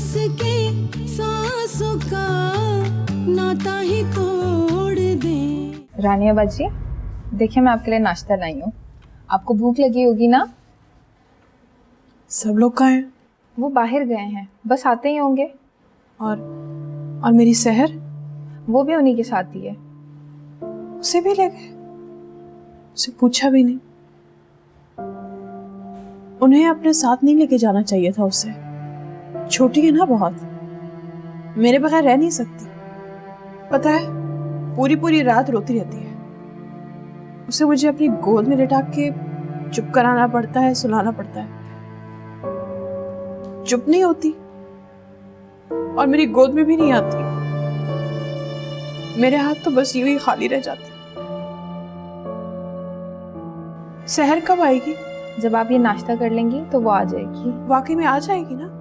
बस के सांसों का नाता ही तोड़ दे। रानिया बाजी, देखिए मैं आपके लिए नाश्ता लाई हूँ। आपको भूख लगी होगी ना? सब लोग कहाँ हैं? वो बाहर गए हैं, बस आते ही होंगे। और मेरी सहर? वो भी उन्हीं के साथ ही है। उसे भी ले गए? उसे पूछा भी नहीं। उन्हें अपने साथ नहीं लेके जाना चाहिए था उसे। छोटी है ना बहुत, मेरे बगैर रह नहीं सकती। पता है, पूरी पूरी रात रोती रहती है। उसे मुझे अपनी गोद में लिटा के चुप कराना पड़ता है, सुलाना पड़ता है। चुप नहीं होती और मेरी गोद में भी नहीं आती। मेरे हाथ तो बस यूं ही खाली रह जाते। सहर कब आएगी? जब आप ये नाश्ता कर लेंगी तो वो आ जाएगी। वाकई में आ जाएगी ना?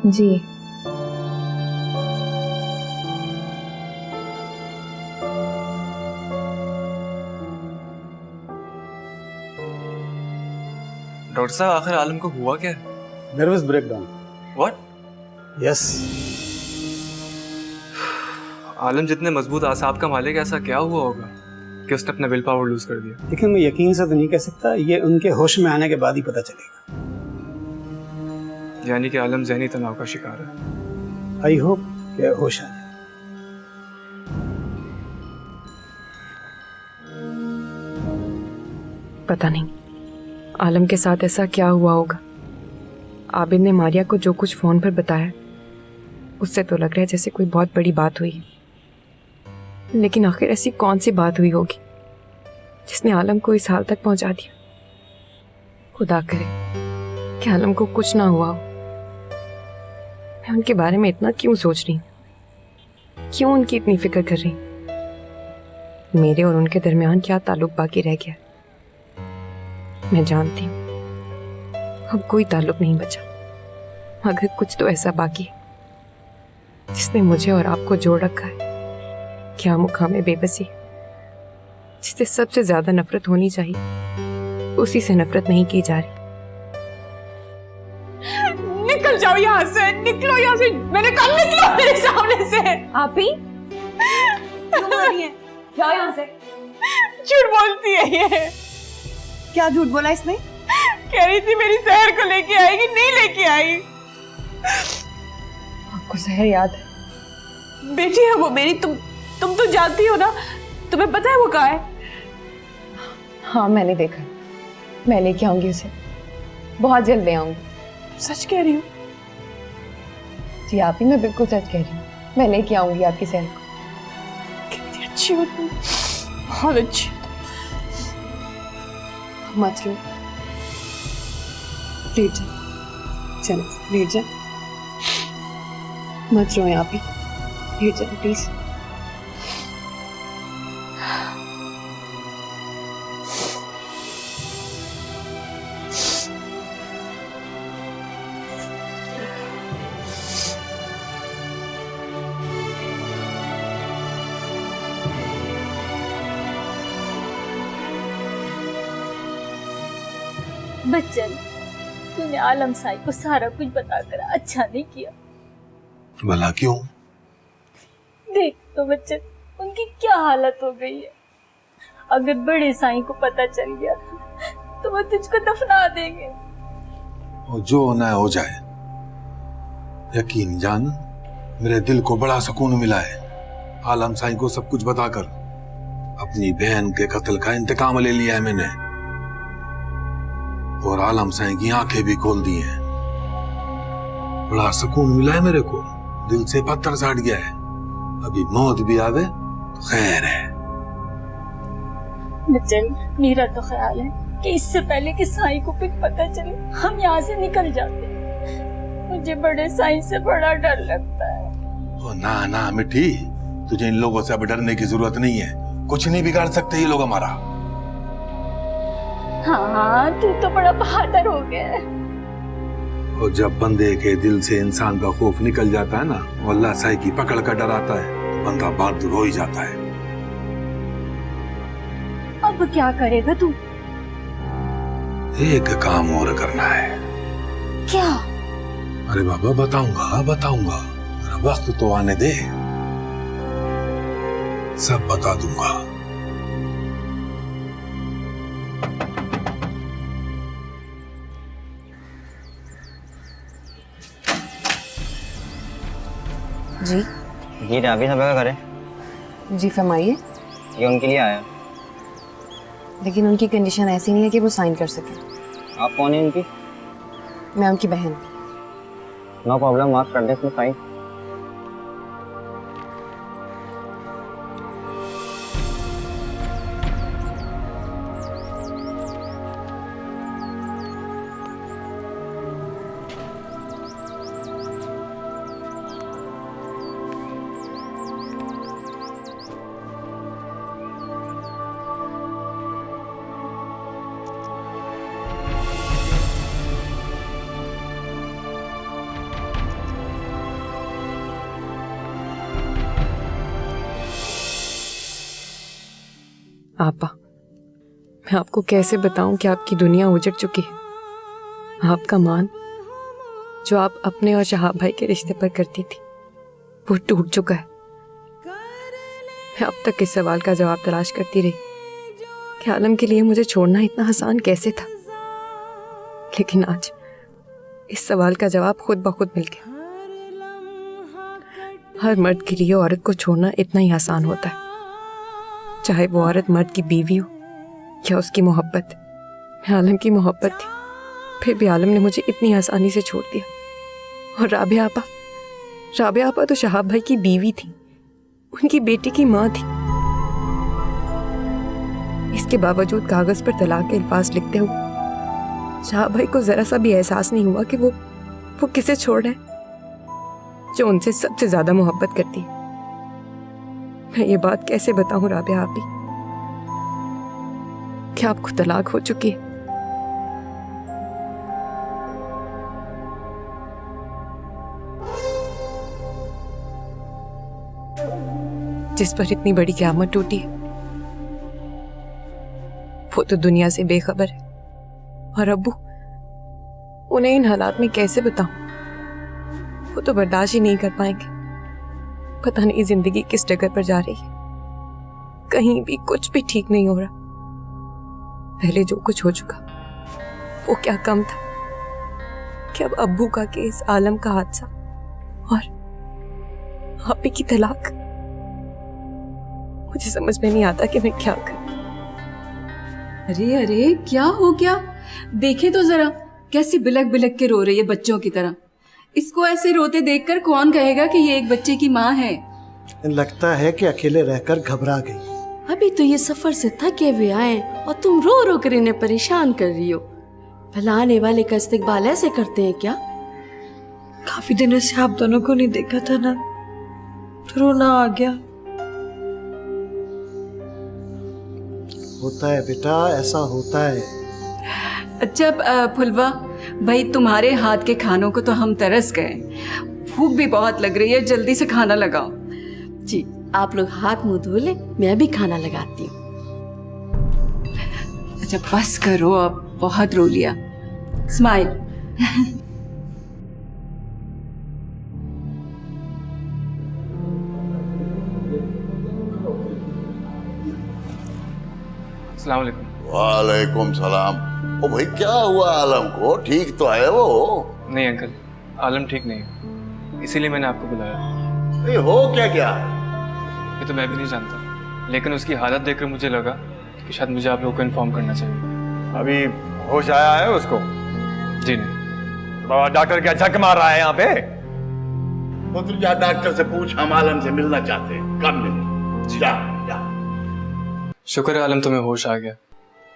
जी। डॉक्टर साहब, आखिर आलम को हुआ क्या? Nervous breakdown. व्हाट? यस। आलम जितने मजबूत आसाब का मालिक, ऐसा क्या हुआ होगा कि उसने अपना विल पावर लूज कर दिया? लेकिन मैं यकीन से तो नहीं कह सकता, ये उनके होश में आने के बाद ही पता चलेगा। यानी कि आलम ज़हनी तनाव का शिकार है। आई होप कि होश आ जाए। पता नहीं आलम के साथ ऐसा क्या हुआ होगा। आबिद ने मारिया को जो कुछ फोन पर बताया, उससे तो लग रहा है जैसे कोई बहुत बड़ी बात हुई। लेकिन आखिर ऐसी कौन सी बात हुई होगी जिसने आलम को इस हाल तक पहुंचा दिया? खुदा करे कि आलम को कुछ ना हुआ हो। मैं उनके बारे में इतना क्यों सोच रही हूँ? क्यों उनकी इतनी फिक्र कर रही हूँ? मेरे और उनके दरमियान क्या ताल्लुक बाकी रह गया? मैं जानती हूँ अब कोई ताल्लुक नहीं बचा, मगर कुछ तो ऐसा बाकी है जिसने मुझे और आपको जोड़ रखा है। क्या मुकाम बेबसी, जिससे सबसे ज्यादा नफरत होनी चाहिए, उसी से नफरत नहीं की जा रही। निकल जाओ यहाँ से, निकलो यहाँ से। मैंने कहा निकलो मेरे सामने से। आप ही क्यों बोल रही हैं? जाओ यहाँ से। झूठ बोलती है ये। क्या झूठ बोला इसने? कह रही थी मेरी सहर को लेके आएगी, नहीं लेके आई। आपको सहर याद है? बेटी है वो मेरी। तुम तो जानती हो ना। तुम्हें पता है वो कहाँ है? हाँ मैंने देखा, मैं लेके आऊंगी उसे, बहुत जल्द ले आऊंगी। सच कह रही हूँ? जी आप ही, मैं बिल्कुल सच कह रही हूँ। मैं लेके आऊंगी आपकी सहर को। कितनी अच्छी हो तुम, बहुत अच्छी। मत रो, लेट जा। चलो लेट जा, मत रो यहाँ पे, लेट जा प्लीज। बच्चन, तूने आलम साई को सारा कुछ बताकर अच्छा नहीं किया। भला क्यों? देख तो बच्चन, उनकी क्या हालत हो गई है। अगर बड़े साई को पता चल गया तो वो तुझको दफना देंगे। और जो होना है हो जाए। यकीन जान, मेरे दिल को बड़ा सुकून मिला है आलम साई को सब कुछ बताकर। अपनी बहन के कत्ल का इंतकाम ले लिया है मैंने, और आलम साई की आंखें भी खोल दी हैं। बड़ा सुकून मिला है मेरे को, दिल से पत्थर से हट गया है। अभी मौत भी आवे तो खैर है। बच्चन, मेरा तो ख्याल है कि इससे पहले कि साई को कुछ पता चले हम यहाँ से निकल जाते। मुझे बड़े साई से बड़ा डर लगता है। ओ ना ना मिठी, तुझे इन लोगों से अब डरने की जरूरत नहीं है। कुछ नहीं बिगाड़ सकते ये लोग हमारा। हाँ, तू तो बड़ा बहादुर हो गया है। और जब बंदे के दिल से इंसान का खौफ निकल जाता है ना, और अल्लाह साई की पकड़ का डर आता है, तो बंदा बहादुर हो ही जाता है। अब क्या करेगा तू? एक काम और करना है। क्या? अरे बाबा बताऊंगा बताऊंगा, मेरा वक्त तो आने दे, सब बता दूंगा। जी जी राबी साहब का घर है। जी फरमाइए। ये उनके लिए आया। लेकिन उनकी कंडीशन ऐसी नहीं है कि वो साइन कर सकें। आप कौन है उनकी? मैं उनकी बहन। नो प्रॉब्लम, मार्क कर दे इसमें साइन। आपा, मैं आपको कैसे बताऊं कि आपकी दुनिया उजड़ चुकी है। आपका मान जो आप अपने और शहाब भाई के रिश्ते पर करती थी वो टूट चुका है। मैं अब तक इस सवाल का जवाब तलाश करती रही कि आलम के लिए मुझे छोड़ना इतना आसान कैसे था, लेकिन आज इस सवाल का जवाब खुद ब खुद मिल गया। हर मर्द के लिए औरत को छोड़ना इतना ही आसान होता है, चाहे वो औरत मर्द की बीवी हो या उसकी मोहब्बत। मैं आलम की मोहब्बत थी, फिर भी आलम ने मुझे इतनी आसानी से छोड़ दिया। और राबिया आपा तो शहाब भाई की बीवी थी, उनकी बेटी की माँ थी। इसके बावजूद कागज पर तलाक के अल्फाज लिखते हुए शहाब भाई को जरा सा भी एहसास नहीं हुआ कि वो किसे छोड़ रहे हैं जो उनसे सबसे ज्यादा मोहब्बत करती है। मैं ये बात कैसे बताऊं राबिया आपी, क्या आपको तलाक हो चुकी है? जिस पर इतनी बड़ी क़यामत टूटी है वो तो दुनिया से बेखबर है। और अब्बू, उन्हें इन हालात में कैसे बताऊं? वो तो बर्दाश्त ही नहीं कर पाएंगे। पता नहीं जिंदगी किस जगह पर जा रही है, कहीं भी कुछ भी ठीक नहीं हो रहा। पहले जो कुछ हो चुका वो क्या कम था कि अब अब्बू का केस, आलम का हादसा और आपी की तलाक। मुझे समझ में नहीं आता कि मैं क्या करूं। अरे अरे क्या हो गया? देखे तो जरा कैसी बिलक बिलक के रो रही है बच्चों की तरह। इसको ऐसे रोते देखकर कौन कहेगा कि ये एक बच्चे की माँ है? लगता है कि अकेले रहकर घबरा गई। अभी तो ये सफर से थके हुए आए और तुम रो रो कर इन्हें परेशान कर रही हो। भला आने वाले का इस्तेकबाल ऐसे करते हैं क्या? काफी दिनों से आप दोनों को नहीं देखा था ना, तो रोना आ गया। होता है बेटा, ऐसा होता है। अच्छा फुलवा भाई, तुम्हारे हाथ के खानों को तो हम तरस गए। भूख भी बहुत लग रही है, जल्दी से खाना लगाओ। जी आप लोग हाथ मुंह धो ले, मैं भी खाना लगाती हूँ। अच्छा बस करो, अब बहुत रो लिया। स्माइल। अस्सलाम वालेकुम। वालेकुम सलाम। ओ भाई क्या हुआ आलम को? ठीक तो है वो? नहीं अंकल, आलम ठीक नहीं है, इसीलिए मैंने आपको बुलाया। ये हो क्या गया? ये तो मैं भी नहीं जानता, लेकिन उसकी हालत देखकर मुझे लगा कि शायद मुझे आप लोगों को इन्फॉर्म करना चाहिए। अभी होश आया है उसको? जी नहीं। बाबा डॉक्टर क्या झक मार रहा है यहाँ पे? वो तू जा डॉक्टर से पूछ, हम आलम से मिलना चाहते हैं। कब मिले? जा जा। शुक्र है आलम तुम्हें होश आ गया,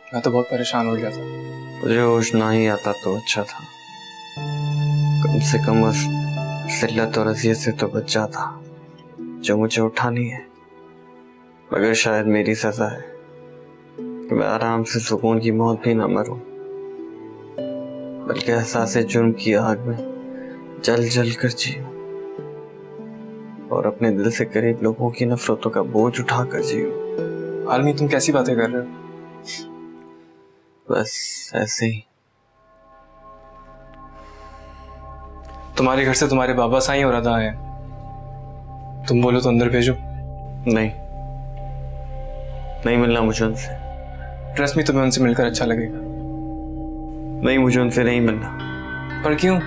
मैं तो बहुत परेशान हो गया था। मुझे होश ना ही आता तो अच्छा था, कम से कम उस जिल्लत और अज़ियत से तो बच जाता जो मुझे उठानी है। मगर शायद मेरी सजा है कि मैं आराम से सुकून की मौत भी ना मरूं, बल्कि एहसास जुर्म की आग में जल जल कर जीऊं और अपने दिल से करीब लोगों की नफरतों का बोझ उठा कर जीऊं। आलमी तुम कैसी बातें कर रहे हो? बस ऐसे ही। तुम्हारे घर से तुम्हारे बाबा साईं और अदा आए। तुम बोलो तो अंदर भेजो। नहीं, नहीं मिलना मुझे उनसे। ट्रस्ट मी, तुम्हें उनसे मिलकर अच्छा लगेगा। नहीं, मुझे उनसे नहीं मिलना। पर क्यों?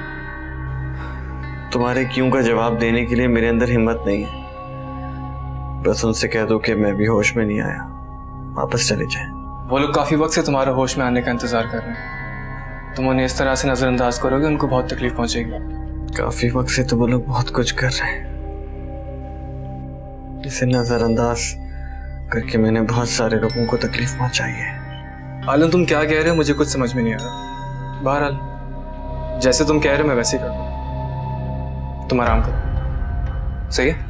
तुम्हारे क्यों का जवाब देने के लिए मेरे अंदर हिम्मत नहीं है। बस उनसे कह दो कि मैं भी होश में नहीं आया, वापस चले जाएं। वो लोग काफी वक्त से तुम्हारे होश में आने का इंतजार कर रहे हैं। तुम उन्हें इस तरह से नजरअंदाज करोगे, उनको बहुत तकलीफ पहुंचेगी। काफी वक्त से तो वो लोग बहुत कुछ कर रहे हैं। इसे नजरअंदाज करके मैंने बहुत सारे लोगों को तकलीफ पहुंचाई है। आलम, तुम क्या कह रहे हो मुझे कुछ समझ में नहीं आ रहा। बहरहाल जैसे तुम कह रहे हो मैं वैसे ही कर दूं। तुम आराम करो, सही है?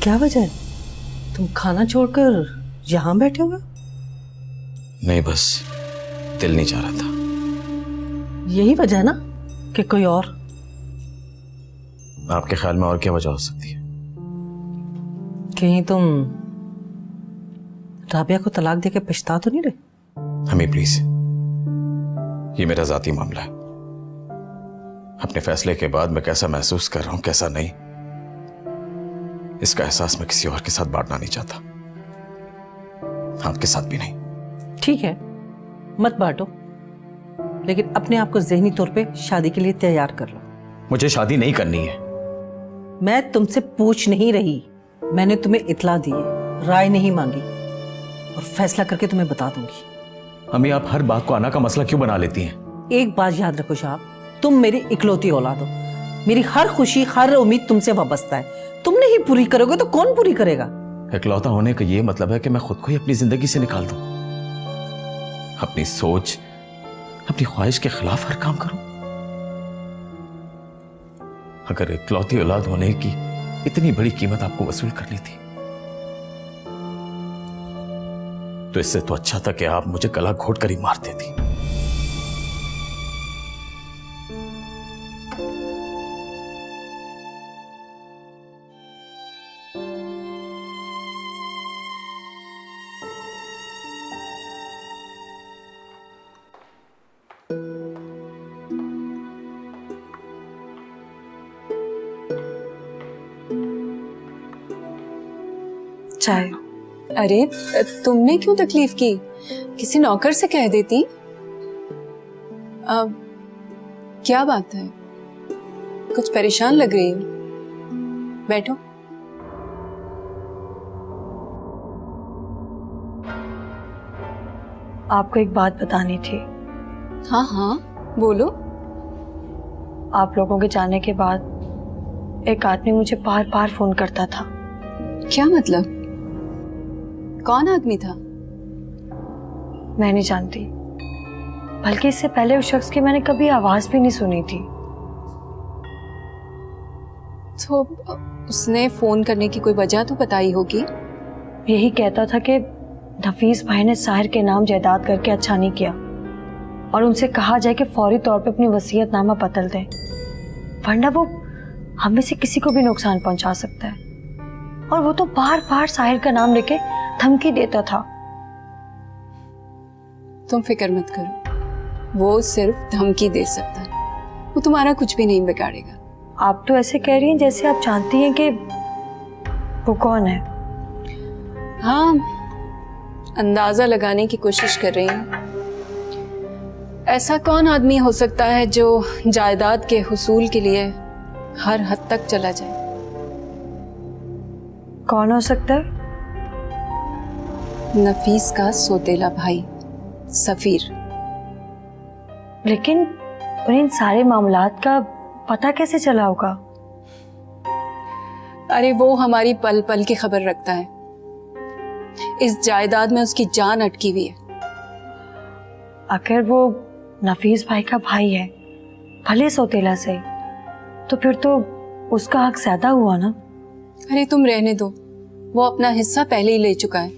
क्या वजह है? तुम खाना छोड़कर यहाँ बैठे हो? नहीं, बस दिल नहीं चाह रहा था। यही वजह है ना कि कोई और? आपके ख्याल में और क्या वजह हो सकती है? कहीं तुम राबिया को तलाक देके पछता तो नहीं रहे? हमें प्लीज, ये मेरा जाती मामला है। अपने फैसले के बाद मैं कैसा महसूस कर रहा हूं, कैसा नहीं, इसका एहसास मैं किसी और के साथ बांटना नहीं चाहता, आपके साथ भी नहीं। ठीक है, मत बांटो, लेकिन अपने आप को ज़हनी तौर पे शादी के लिए तैयार कर लो। मुझे शादी नहीं करनी है। मैं तुमसे पूछ नहीं रही, मैंने तुम्हें इतला दी है, राय नहीं मांगी, और फैसला करके तुम्हें बता दूंगी। अम्मी, आप हर बात को आना का मसला क्यों बना लेती हैं? एक बात याद रखो शाह, तुम मेरी इकलौती औलाद हो। मेरी हर खुशी, हर उम्मीद तुमसे वाबस्ता है। तुम नहीं पूरी करोगे तो कौन पूरी करेगा? इकलौता होने का ये मतलब है कि मैं खुद को ही अपनी जिंदगी से निकाल दूं, अपनी सोच, अपनी ख्वाहिश के खिलाफ हर काम करूं। अगर इकलौती औलाद होने की इतनी बड़ी कीमत आपको वसूल करनी थी, तो इससे तो अच्छा था कि आप मुझे गला घोट कर ही मार देती। चाय। अरे तुमने क्यों तकलीफ की? किसी नौकर से कह देती। अब क्या बात है? कुछ परेशान लग रही हो। बैठो। आपको एक बात बतानी थी। हाँ हाँ बोलो। आप लोगों के जाने के बाद एक आदमी मुझे बार बार फोन करता था। क्या मतलब? कौन आदमी था? मैं नहीं जानती, बल्कि इससे पहले उस शख्स की मैंने कभी आवाज भी नहीं सुनी थी। तो उसने फोन करने की कोई वजह तो बताई होगी। यही कहता था कि नफीस भाई ने साहिर के नाम जायदाद करके अच्छा नहीं किया और उनसे कहा जाए कि फौरी तौर पे अपनी वसीयतनामा बदल दें, वरना वो हम में से किसी को भी नुकसान पहुंचा सकता है। और वो तो बार बार साहिर का नाम लेके धमकी देता था। तुम फिक्र मत करो, वो सिर्फ धमकी दे सकता है, वो तुम्हारा कुछ भी नहीं बिगाड़ेगा। आप तो ऐसे कह रही हैं जैसे आप जानती हैं कि वो कौन है। हाँ, अंदाजा लगाने की कोशिश कर रही हूँ। ऐसा कौन आदमी हो सकता है जो जायदाद के हुसूल के लिए हर हद तक चला जाए? कौन हो सकता है? नफीस का सौतेला भाई सफीर। लेकिन उन्हें इन सारे मामलात का पता कैसे चला होगा? अरे वो हमारी पल पल की खबर रखता है। इस जायदाद में उसकी जान अटकी हुई है। अगर वो नफीस भाई का भाई है, भले सौतेला से, तो फिर तो उसका हक ज्यादा हुआ ना। अरे तुम रहने दो, वो अपना हिस्सा पहले ही ले चुका है।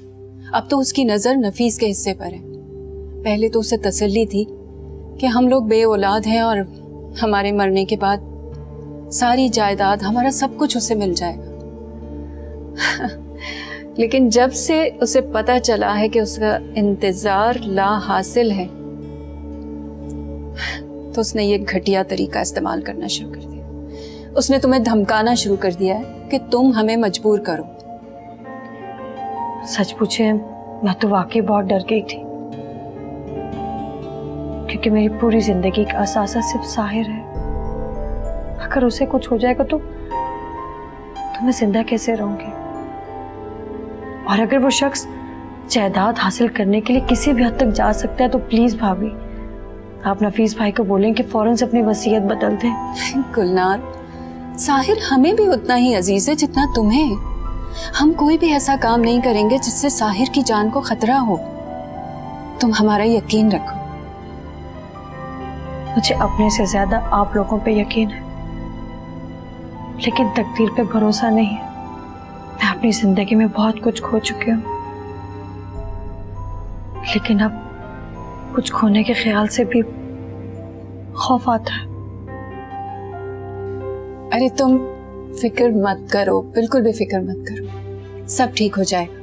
अब तो उसकी नजर नफीस के हिस्से पर है। पहले तो उसे तसल्ली थी कि हम लोग बे औलाद हैं और हमारे मरने के बाद सारी जायदाद, हमारा सब कुछ उसे मिल जाएगा। लेकिन जब से उसे पता चला है कि उसका इंतजार ला हासिल है, तो उसने ये घटिया तरीका इस्तेमाल करना शुरू कर दिया। उसने तुम्हें धमकाना शुरू कर दिया है कि तुम हमें मजबूर करो। सच पूछे, मैं तो वाकई बहुत डर गई थी, क्योंकि मेरी पूरी जिंदगी का असासा सिर्फ साहिर है। अगर उसे कुछ हो जाएगा तो मैं जिंदा कैसे रहूंगी? और अगर वो शख्स जायदाद हासिल करने के लिए किसी भी हद तक जा सकता है, तो प्लीज भाभी, आप नफीस भाई को बोलें कि फौरन से अपनी वसीयत बदल दें। गुलनार, साहिर हमें भी उतना ही अजीज है जितना तुम्हें। हम कोई भी ऐसा काम नहीं करेंगे जिससे साहिर की जान को खतरा हो। तुम हमारा यकीन रखो। मुझे अपने से ज्यादा आप लोगों पे यकीन है, लेकिन तकदीर पे भरोसा नहीं है। मैं अपनी जिंदगी में बहुत कुछ खो चुकी हूँ, लेकिन अब कुछ खोने के ख्याल से भी खौफ आता है। अरे तुम फिक्र मत करो, बिल्कुल भी फिक्र मत करो, सब ठीक हो जाएगा।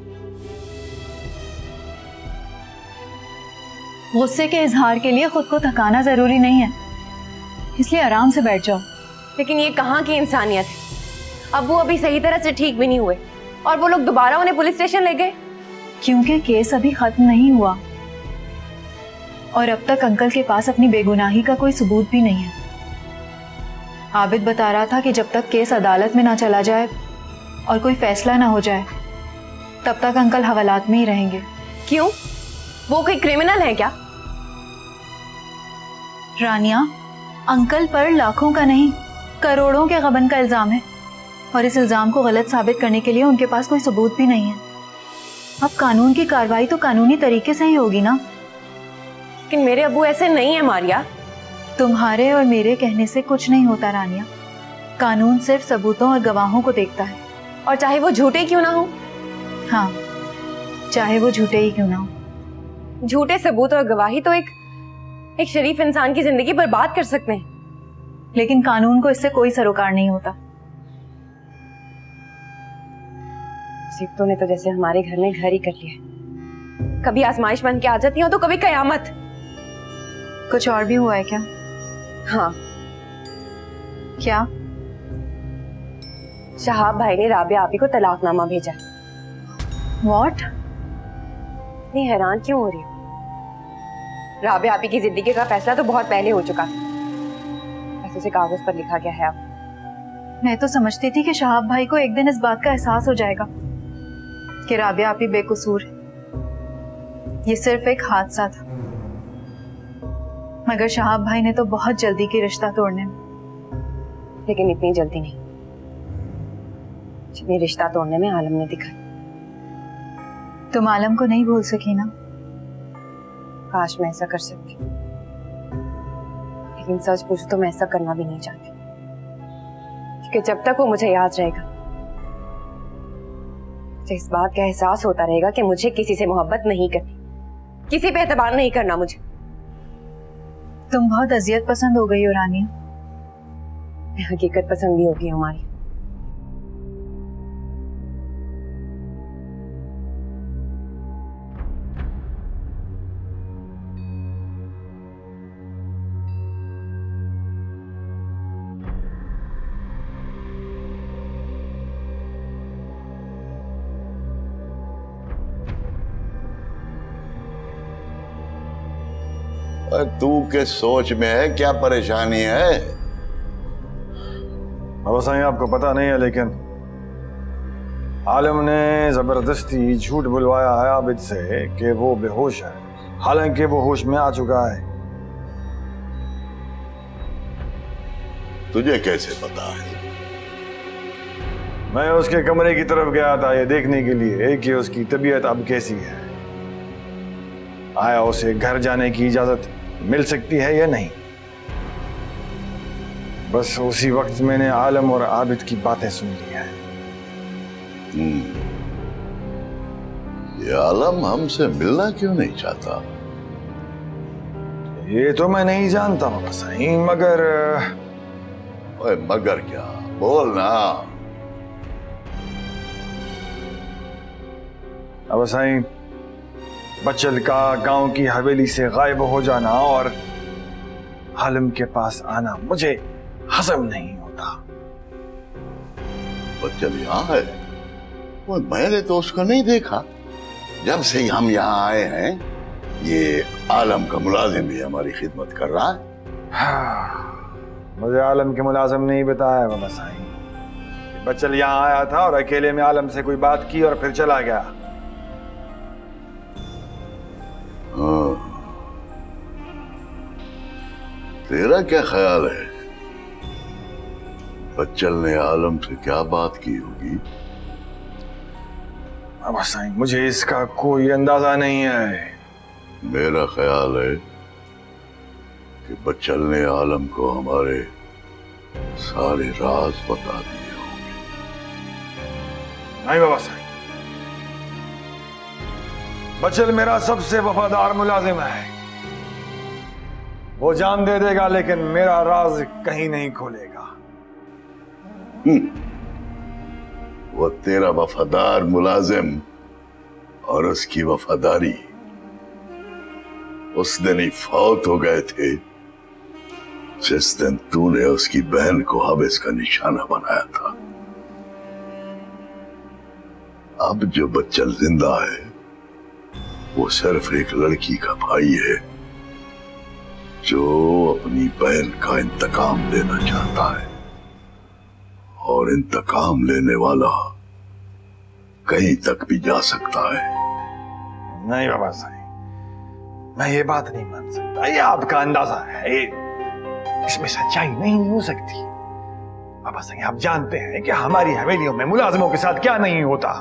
गुस्से के इजहार के लिए खुद को थकाना जरूरी नहीं है, इसलिए आराम से बैठ जाओ। लेकिन ये कहाँ की इंसानियत है? अब वो अभी सही तरह से ठीक भी नहीं हुए और वो लोग दोबारा उन्हें पुलिस स्टेशन ले गए। क्योंकि केस अभी खत्म नहीं हुआ और अब तक अंकल के पास अपनी बेगुनाही का कोई सबूत भी नहीं है। आबिद बता रहा था कि जब तक केस अदालत में ना चला जाए और कोई फैसला ना हो जाए, तब तक अंकल हवालात में ही रहेंगे। क्यों? वो कोई क्रिमिनल है क्या? रानिया, अंकल पर लाखों का नहीं, करोड़ों के गबन का इल्जाम है और इस इल्जाम को गलत साबित करने के लिए उनके पास कोई सबूत भी नहीं है। अब कानून की कार्रवाई तो कानूनी तरीके से ही होगी ना। लेकिन मेरे अब्बू ऐसे नहीं है मारिया। तुम्हारे और मेरे कहने से कुछ नहीं होता रानिया। कानून सिर्फ सबूतों और गवाहों को देखता है, और चाहे वो झूठे क्यों ना हो। हाँ, चाहे वो झूठे ही क्यों ना हो। झूठे सबूत और गवाही तो एक शरीफ इंसान की जिंदगी बर्बाद कर सकते हैं, लेकिन कानून को इससे कोई सरोकार नहीं होता। मुसीबतों ने तो जैसे हमारे घर में घर ही कर लिया। कभी आजमाइश बन के आ जाती हो तो कभी कयामत। कुछ और भी हुआ है क्या? हाँ। क्या? शहाब भाई ने राबिया आपी को तलाकनामा भेजा। व्हाट? इतनी हैरान क्यों हो रही हो? राबिया आपी की जिंदगी का फैसला तो बहुत पहले हो चुका, बस उसे कागज पर लिखा गया है। अब मैं तो समझती थी कि शहाब भाई को एक दिन इस बात का एहसास हो जाएगा कि राबिया आपी बेकसूर है। ये सिर्फ एक हादसा था, मगर शहाब भाई ने तो बहुत जल्दी की रिश्ता तोड़ने में। लेकिन इतनी जल्दी नहीं जितनी रिश्ता तोड़ने में आलम ने दिखा। तुम आलम को नहीं भूल सकी ना? काश मैं ऐसा कर सकती, लेकिन सच पूछो तो मैं ऐसा करना भी नहीं चाहती, क्योंकि जब तक वो मुझे याद रहेगा, मुझे इस बात का एहसास होता रहेगा कि मुझे किसी से मोहब्बत नहीं करनी, किसी पे एतबार नहीं करना मुझे। तुम बहुत अजियत पसंद हो गई हो रानिया। मैं हकीकत पसंद भी होगी हमारी। तू के सोच में है क्या परेशानी है? बाबा साईं, आपको पता नहीं है, लेकिन आलम ने जबरदस्ती झूठ बुलवाया है आबिद से कि वो बेहोश है, हालांकि वो होश में आ चुका है। तुझे कैसे पता है? मैं उसके कमरे की तरफ गया था ये देखने के लिए कि उसकी तबीयत अब कैसी है। आया उसे घर जाने की इजाजत मिल सकती है या नहीं। बस उसी वक्त मैंने आलम और आबिद की बातें सुन ली है। ये आलम हमसे मिलना क्यों नहीं चाहता? ये तो मैं नहीं जानता बाबा साईं, मगर ओए मगर क्या, बोल ना। बाबा साईं, बच्चल का गांव की हवेली से गायब हो जाना और आलम के पास आना मुझे हजम नहीं होता। बच्चल यहाँ है? वो मैंने तो उसको नहीं देखा। जब से हम यहाँ आए हैं ये आलम का मुलाजिम भी हमारी खिदमत कर रहा है। मुझे आलम के मुलाजिम नहीं बताया बाबा साईं। बच्चल यहाँ आया था और अकेले में आलम से कोई बात की और फिर चला गया। हाँ। तेरा क्या ख्याल है, बच्चल ने आलम से क्या बात की होगी? बाबा साईं, मुझे इसका कोई अंदाजा नहीं है। मेरा ख्याल है कि बच्चल ने आलम को हमारे सारे राज बता दिए होंगे। नहीं बाबा साईं, बच्चल मेरा सबसे वफादार मुलाजिम है। वो जान दे देगा लेकिन मेरा राज कहीं नहीं खोलेगा। वो तेरा वफादार मुलाजिम और उसकी वफादारी उस दिन ही फौत हो गए थे जिस दिन तूने उसकी बहन को हबिस का निशाना बनाया था। अब जो बच्चल जिंदा है वो सिर्फ एक लड़की का भाई है जो अपनी बहन का इंतकाम लेना चाहता है, और इंतकाम लेने वाला कहीं तक भी जा सकता है। नहीं बाबा साईं, मैं ये बात नहीं मान सकता। ये आपका अंदाजा है, इसमें सच्चाई नहीं हो सकती। बाबा साईं, आप जानते हैं कि हमारी हवेलियों में मुलाजिमों के साथ क्या नहीं होता,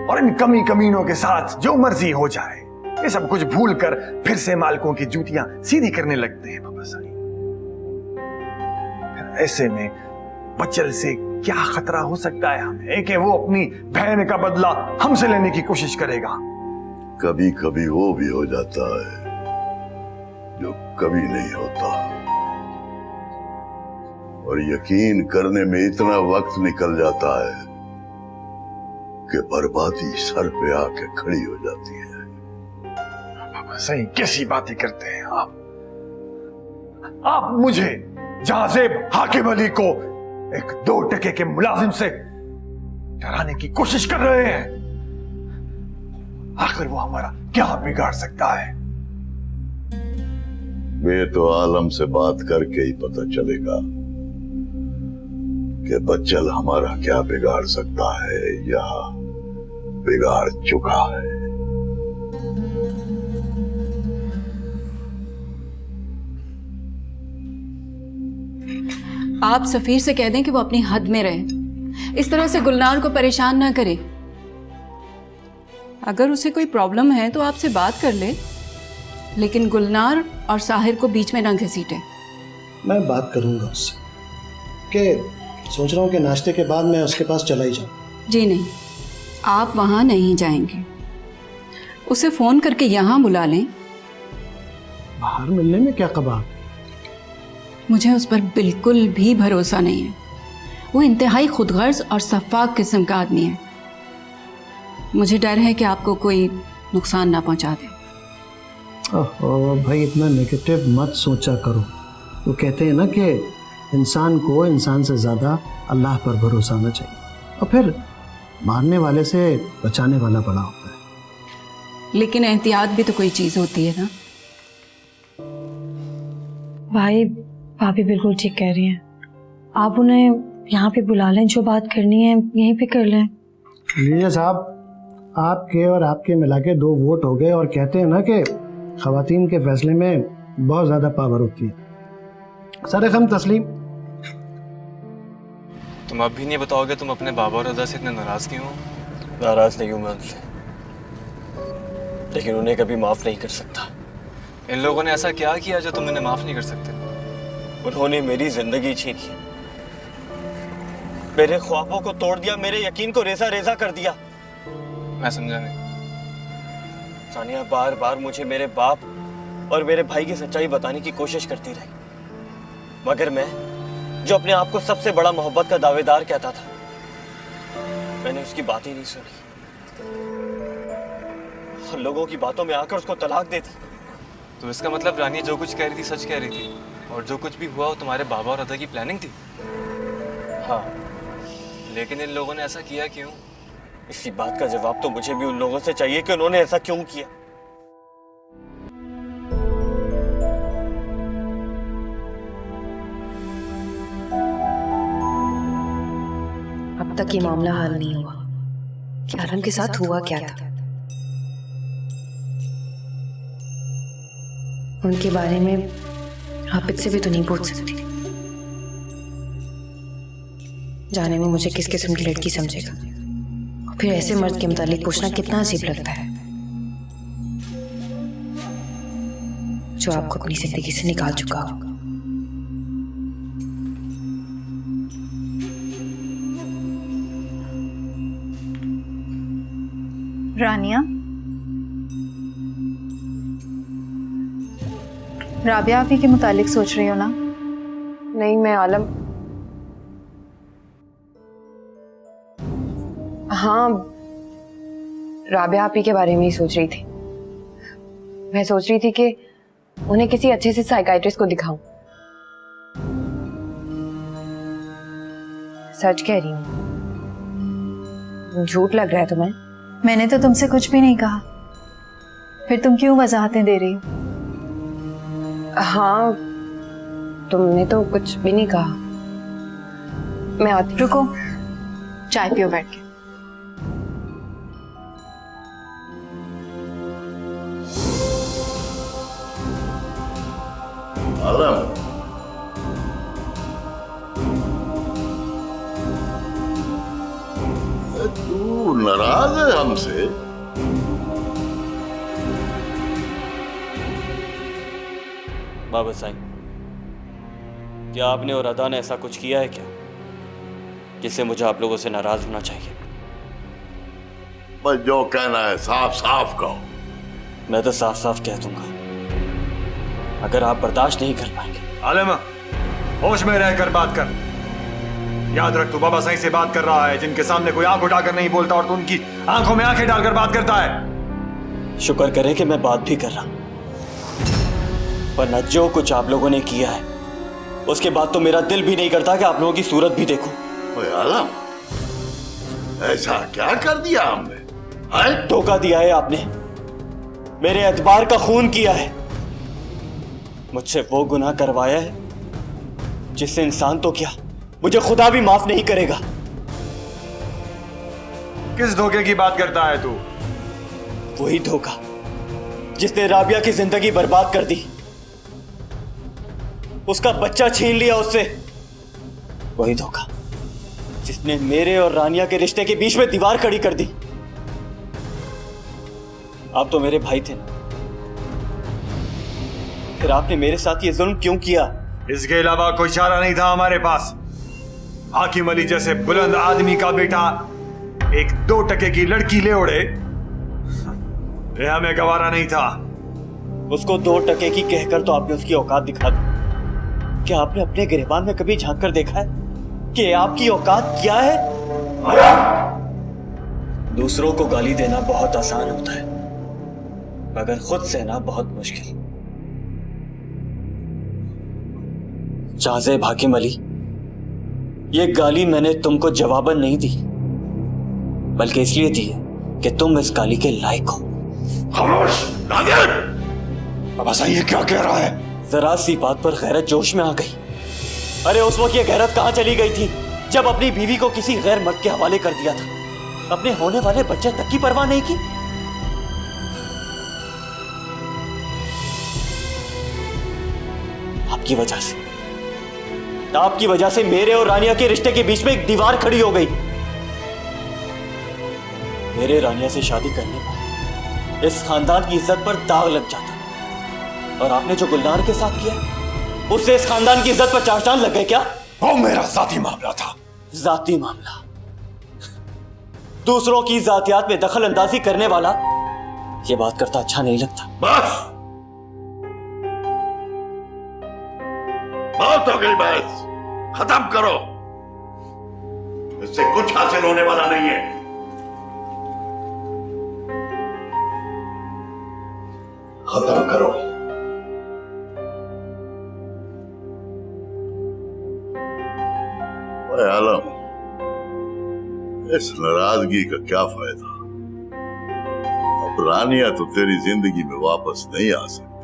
और इन कमी कमीनों के साथ जो मर्जी हो जाए ये सब कुछ भूल कर फिर से मालिकों की जूतियां सीधी करने लगते हैं। बाबा साईं, फिर ऐसे में बच्चल से क्या खतरा हो सकता है हमें कि वो अपनी बहन का बदला हमसे लेने की कोशिश करेगा? कभी कभी वो भी हो जाता है जो कभी नहीं होता, और यकीन करने में इतना वक्त निकल जाता है कि बर्बादी सर पे आके खड़ी हो जाती है। बाबा साईं, कैसी बातें करते हैं आप मुझे जहाजेब हाकिम अली को एक 2 टके के मुलाजिम से डराने की कोशिश कर रहे हैं। आखिर वो हमारा क्या बिगाड़ सकता है? वे तो आलम से बात करके ही पता चलेगा कि बच्चल हमारा क्या बिगाड़ सकता है या बिगाड़ चुका है। आप सफीर से कह दें कि वो अपनी हद में रहे, इस तरह से गुलनार को परेशान ना करे। अगर उसे कोई प्रॉब्लम है तो आपसे बात कर ले, लेकिन गुलनार और साहिर को बीच में ना घसीटे। मैं बात करूंगा उससे कि सोच रहा हूँ कि नाश्ते के बाद मैं उसके पास चला ही जाऊँ। जी नहीं, आप वहाँ नहीं जाएंगे। उसे फ़ोन करके यहाँ बुला लें। बाहर मिलने में क्या कबाब? मुझे उस पर बिल्कुल भी भरोसा नहीं है। वो इंतहाई खुदगर्ज और सफाक किस्म का आदमी है। मुझे डर है कि आपको कोई नुकसान ना पहुंचा दे। ओहो भाई, इतना नेगेटिव मत सोचा करो। वो कहते हैं ना कि इंसान को इंसान से ज़्यादा अल्लाह पर भरोसा होना चाहिए, और फिर मारने वाले से बचाने वाला बड़ा होता है। लेकिन एहतियात भी तो कोई चीज़ होती है ना। भाई, भाभी बिल्कुल ठीक कह रही हैं। आप उन्हें यहाँ पे बुला लें, जो बात करनी है यहीं पे कर लें। लीजिए साहब, आपके और आपके मिला के 2 वोट हो गए, और कहते हैं ना कि ख़वातीन के फैसले में बहुत ज़्यादा पावर होती है। सर हम तस्लीम। तुम तुम अब भी नहीं बताओगे तुम अपने बाबा और अदा से इतने नाराज क्यों हो? नाराज नहीं हूं मैं उनसे, लेकिन उन्हें कभी माफ नहीं कर सकता। इन लोगों ने ऐसा क्या किया जो तुम इन्हें माफ नहीं कर सकते? उन्होंने मेरी जिंदगी छीनी, मेरे ख्वाबों को तोड़ दिया, मेरे यकीन को रेजा रेजा कर दिया। मैं समझा नहीं। सानिया बार बार मुझे मेरे बाप और मेरे भाई की सच्चाई बताने की कोशिश करती रही, मगर मैं जो अपने आप को सबसे बड़ा मोहब्बत का दावेदार कहता था, मैंने उसकी बात ही नहीं सुनी और लोगों की बातों में आकर उसको तलाक दे दी। तो इसका मतलब रानी जो कुछ कह रही थी सच कह रही थी, और जो कुछ भी हुआ वो तुम्हारे बाबा और अदा की प्लानिंग थी? हाँ। लेकिन इन लोगों ने ऐसा किया क्यों? इसी बात का जवाब तो मुझे भी उन लोगों से चाहिए कि उन्होंने ऐसा क्यों किया। अब तक ये मामला हल नहीं हुआ कि आलम के साथ हुआ क्या था। उनके बारे में आबिद से भी तो नहीं पूछ सकती। जाने में मुझे किस किस्म की लड़की समझेगा, और फिर ऐसे मर्द के मुतालिक पूछना कितना अजीब लगता है जो आपको अपनी जिंदगी से निकाल चुका हो। रानिया, राबिया आप ही के मुतालिक सोच रही हो ना? नहीं, मैं आलम, हाँ, राबिया आप ही के बारे में ही सोच रही थी। मैं सोच रही थी कि उन्हें किसी अच्छे से साइकाइट्रिस्ट को दिखाऊं। सच कह रही हूँ, झूठ लग रहा है तुम्हें? मैंने तो तुमसे कुछ भी नहीं कहा, फिर तुम क्यों वजाहतें दे रही हो? हाँ, तुमने तो कुछ भी नहीं कहा। मैं आती। रुको, चाय पियो बैठ के। आलम, तू नाराज है हमसे? बाबा साईं, क्या आपने और अदा ने ऐसा कुछ किया है क्या जिससे मुझे आप लोगों से नाराज होना चाहिए? बस जो कहना है साफ साफ कहो। मैं तो साफ साफ कह दूंगा, अगर आप बर्दाश्त नहीं कर पाएंगे। आलम, होश में रहकर बात कर। याद रख, तू बाबा साईं से बात कर रहा है, जिनके सामने कोई आंख उठाकर नहीं बोलता और तू उनकी आंखों में आंखें डालकर बात करता है। शुक्र करें कि मैं बात भी कर रहा हूं, वरना जो कुछ आप लोगों ने किया है उसके बाद तो मेरा दिल भी नहीं करता कि आप लोगों की सूरत भी देखूं। ओए आलम, ऐसा क्या कर दिया हमने? धोखा दिया है आपने, मेरे एतबार का खून किया है, मुझसे वो गुनाह करवाया है जिससे इंसान तो क्या, मुझे खुदा भी माफ नहीं करेगा। किस धोखे की बात करता है तू? वही धोखा जिसने राबिया की जिंदगी बर्बाद कर दी, उसका बच्चा छीन लिया उससे। वही धोखा जिसने मेरे और रानिया के रिश्ते के बीच में दीवार खड़ी कर दी। आप तो मेरे भाई थे ना, फिर आपने मेरे साथ ये जुल्म क्यों किया? इसके अलावा कोई चारा नहीं था हमारे पास। हाकिम अली जैसे बुलंद आदमी का बेटा एक 2 टके की लड़की ले उड़े, यह हमें गवारा नहीं था। उसको 2 टके की कहकर तो आपने उसकी औकात दिखा दी। क्या आपने अपने गिरबान में कभी झांक कर देखा है कि आपकी औकात क्या है? दूसरों को गाली देना बहुत आसान होता है, मगर खुद सहना बहुत मुश्किल। जाज़ेब हाकिम अली, ये गाली मैंने तुमको जवाबन नहीं दी, बल्कि इसलिए दी है कि तुम इस गाली के लायक हो। खामोश! बाबा साईं ये क्या कह रहा है? जरा सी बात पर गैरत जोश में आ गई। अरे उस वक्त ये गैरत कहां चली गई थी जब अपनी बीवी को किसी गैर मर्द के हवाले कर दिया था, अपने होने वाले बच्चे तक की परवाह नहीं की। आपकी वजह से आपकी वजह से मेरे और रानिया के रिश्ते के बीच में एक दीवार खड़ी हो गई। मेरे रानिया से शादी करने पर इस खानदान की इज्जत पर दाग लग जाता, और आपने जो गुलनार के साथ किया उससे इस खानदान की इज्जत पर चार चांद लग गए क्या? वो मेरा जाती मामला था। जाती मामला? दूसरों की जातियात में दखल अंदाजी करने वाला ये बात करता अच्छा नहीं लगता। बस बहुत हो गई बहस, खत्म करो। इससे कुछ हासिल होने वाला नहीं है। खत्म करो। ओए आलम, इस नाराजगी का क्या फायदा? अब रानिया तो तेरी जिंदगी में वापस नहीं आ सकती।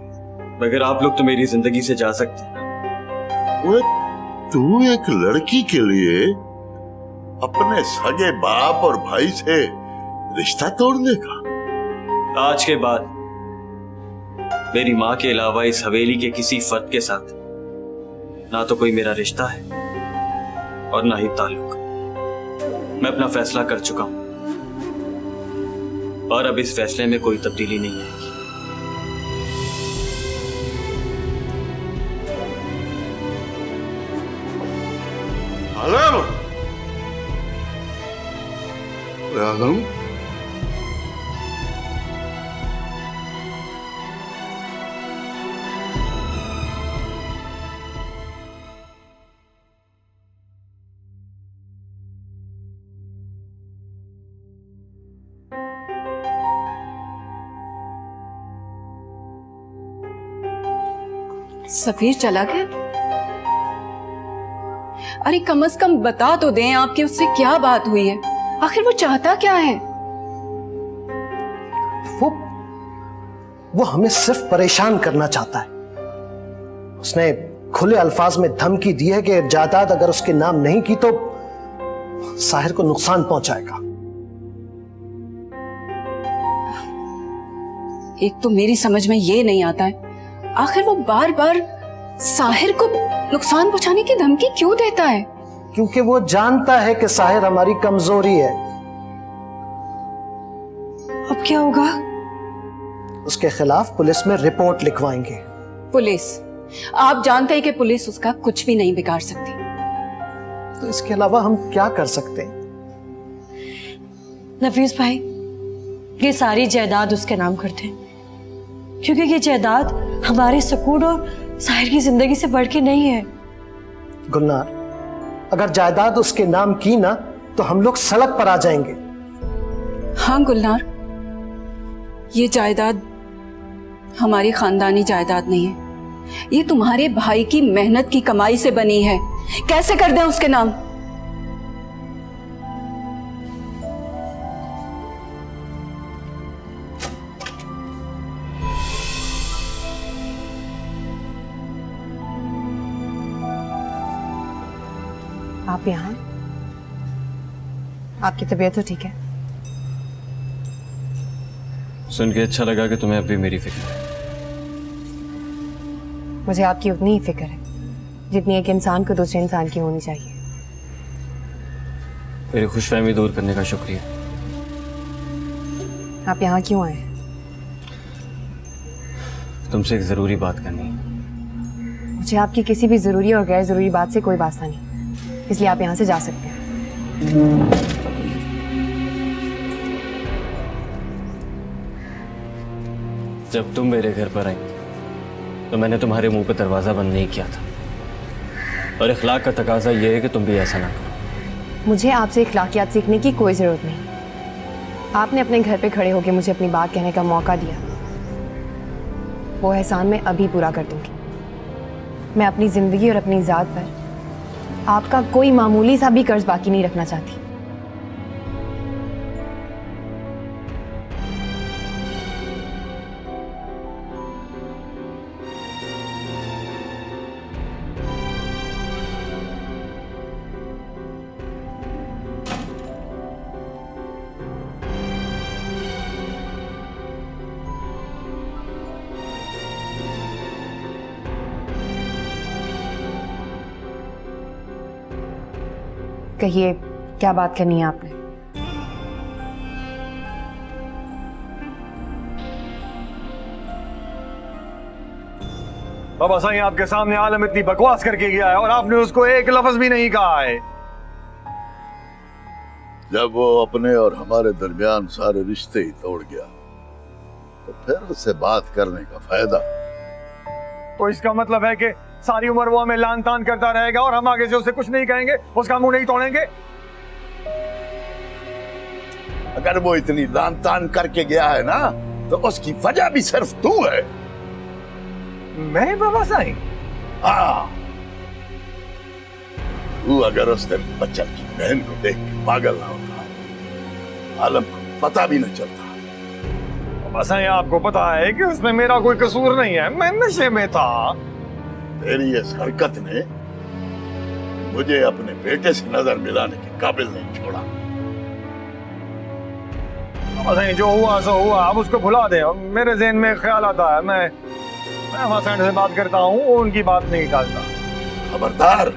मगर आप लोग तो मेरी जिंदगी से जा सकते हैं। तू एक लड़की के लिए अपने सगे बाप और भाई से रिश्ता तोड़ने का? आज के बाद मेरी माँ के अलावा इस हवेली के किसी फर्द के साथ ना तो कोई मेरा रिश्ता है और ना ही ताल्लुक। मैं अपना फैसला कर चुका हूं और अब इस फैसले में कोई तब्दीली नहीं आएगी। आलम, आलम, सफीर चला गया? अरे कम से कम बता तो दें आप कि उससे क्या बात हुई है, आखिर वो चाहता क्या है? वो हमें सिर्फ परेशान करना चाहता है। उसने खुले अल्फाज में धमकी दी है कि जायदाद अगर उसके नाम नहीं की तो साहिर को नुकसान पहुंचाएगा। एक तो मेरी समझ में ये नहीं आता है, आखिर वो बार बार साहिर को नुकसान पहुंचाने की धमकी क्यों देता है? क्योंकि वो जानता है कि साहिर हमारी कमजोरी है। अब क्या होगा? उसके खिलाफ पुलिस में रिपोर्ट लिखवाएंगे। पुलिस? आप जानते हैं कि पुलिस उसका कुछ भी नहीं बिगाड़ सकती। तो इसके अलावा हम क्या कर सकते हैं? नफीस भाई, ये सारी जायदाद उसके नाम करते हैं क्योंकि ये जायदाद हमारे सुकून और साहिर की जिंदगी से बढ़ के नहीं है। गुलनार, अगर जायदाद उसके नाम की ना तो हम लोग सड़क पर आ जाएंगे। हाँ गुलनार, ये जायदाद हमारी खानदानी जायदाद नहीं है, ये तुम्हारे भाई की मेहनत की कमाई से बनी है। कैसे कर दें उसके नाम? आप यहाँ? आपकी तबीयत तो ठीक है? सुन के अच्छा लगा कि तुम्हें अब भी मेरी फिक्र है। मुझे आपकी उतनी ही फिक्र है जितनी एक इंसान को दूसरे इंसान की होनी चाहिए। मेरी खुशफहमी दूर करने का शुक्रिया। आप यहाँ क्यों आए? तुमसे एक जरूरी बात करनी है। मुझे आपकी किसी भी जरूरी और गैर जरूरी बात से कोई वास्ता नहीं, इसलिए आप यहाँ से जा सकते हैं। जब तुम मेरे घर पर आई तो मैंने तुम्हारे मुंह पर दरवाजा बंद नहीं किया था, और इखलाक का तकाजा यह है कि तुम भी ऐसा ना करो। मुझे आपसे इखलाकियात सीखने की कोई जरूरत नहीं। आपने अपने घर पे खड़े होकर मुझे अपनी बात कहने का मौका दिया, वो एहसान मैं अभी पूरा कर दूंगी। मैं अपनी जिंदगी और अपनी ज़ात पर आपका कोई मामूली सा भी कर्ज बाकी नहीं रखना चाहती। कहिए, क्या बात करनी है आपने? बाबा साईं, आपके सामने आलम इतनी बकवास करके गया है और आपने उसको एक लफ्ज भी नहीं कहा है। जब वो अपने और हमारे दरमियान सारे रिश्ते ही तोड़ गया तो फिर उससे बात करने का फायदा। तो इसका मतलब है कि सारी उम्र वो हमें लान तान करता रहेगा और हम आगे से उसे कुछ नहीं कहेंगे, उसका मुंह नहीं तोड़ेंगे। अगर वो इतनी लान तान करके गया है ना तो उसकी वजह भी सिर्फ तू है। मैं बाबा साईं? हाँ, तू अगर उस दिन बच्चन की बहन को देख के पागल ना होता, आलम को पता भी न चलता। बाबा साईं, आपको पता है कि उसमें मेरा कोई कसूर नहीं है, मैं नशे में था। तेरी इस हरकत ने मुझे अपने बेटे से नजर मिलाने के काबिल नहीं छोड़ा। बाबा साईं, जो हुआ सो हुआ, अब उसको भुला दे। मेरे ज़हन में ख्याल आता है, मैं हसन से बात करता हूँ, वो उनकी बात नहीं टालता। खबरदार,